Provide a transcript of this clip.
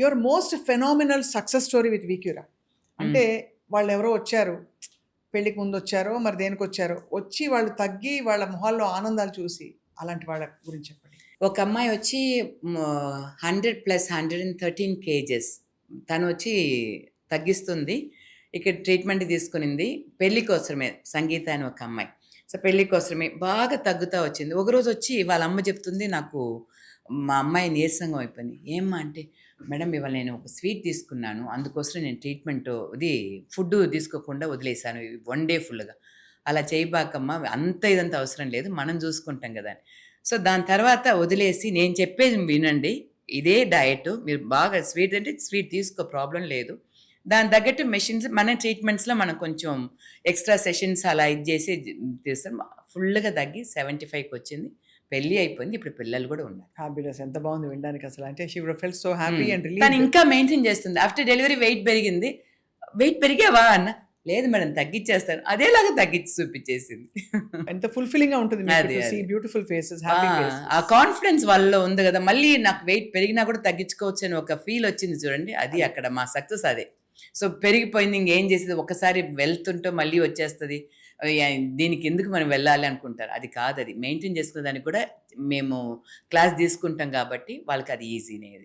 Your most phenomenal success story with వీక్యూరా అంటే వాళ్ళు ఎవరో వచ్చారు, పెళ్ళికి ముందు వచ్చారో మరి దేనికి వచ్చారో, వచ్చి వాళ్ళు తగ్గి వాళ్ళ మొహాల్లో ఆనందాలు చూసి అలాంటి వాళ్ళ గురించి చెప్పండి. ఒక అమ్మాయి వచ్చి 100 + 113 kgs తను వచ్చి తగ్గిస్తుంది. ఇక్కడ ట్రీట్మెంట్ తీసుకునింది పెళ్లి కోసమే. సంగీత అని ఒక అమ్మాయి. సో పెళ్లి కోసమే బాగా తగ్గుతా వచ్చింది. ఒకరోజు వచ్చి వాళ్ళ అమ్మ చెప్తుంది, నాకు మా అమ్మాయి నీరసంగా అయిపోయింది. ఏమ్మా అంటే, మేడం ఇవాళ నేను ఒక స్వీట్ తీసుకున్నాను, అందుకోసం నేను ట్రీట్మెంట్ ఇది ఫుడ్ తీసుకోకుండా వదిలేశాను 1 డే ఫుల్గా. అలా చేయబాకమ్మా, అంత ఇదంతా అవసరం లేదు, మనం చూసుకుంటాం కదా అని. సో దాని తర్వాత వదిలేసి నేను చెప్పేది వినండి, ఇదే డయట్, మీరు బాగా స్వీట్ అంటే స్వీట్ తీసుకో, ప్రాబ్లం లేదు. దాని తగ్గట్టు మెషిన్స్ మన ట్రీట్మెంట్స్లో మనం కొంచెం ఎక్స్ట్రా సెషన్స్ అలా ఇది చేసి తీస్తాం. ఫుల్గా తగ్గి 75కి వచ్చింది. పెళ్ళి అయిపోయింది, ఇప్పుడు పిల్లలు కూడా ఉన్నారు. హ్యాపీనెస్ ఎంత బాగుంది వినడానికి అసలు. అంటే she would felt so happy and తను ఇంకా మెయింటైన్ చేస్తుంది. ఆఫ్టర్ డెలివరీ వెయిట్ పెరిగింది. వెయిట్ పెరిగావా అన్న, లేదు మేడం తగ్గించేస్తాను, అదేలాగా తగ్గించి చూపించేసింది. ఎంత ఫుల్ఫిల్లింగ్ గా ఉంటుంది బ్యూటిఫుల్ ఫేసెస్, హ్యాపీ ఫేసెస్. ఆ కాన్ఫిడెన్స్ వాళ్ళలో ఉంది కదా, మళ్ళీ నాకు వెయిట్ పెరిగినా కూడా తగ్గించుకోవచ్చు అని ఒక ఫీల్ వచ్చింది చూడండి, అది అక్కడ మా సక్సెస్ అదే. సో పెరిగిపోయింది, ఇంకేం చేసేది, ఒకసారి వెళ్తుంటో మళ్ళీ వచ్చేస్తుంది, దీనికి ఎందుకు మనం వెళ్ళాలి అనుకుంటారు. అది కాదు, అది మెయింటైన్ చేసుకునే దానికి కూడా మేము క్లాస్ తీసుకుంటాం కాబట్టి వాళ్ళకి అది ఈజీనే. అది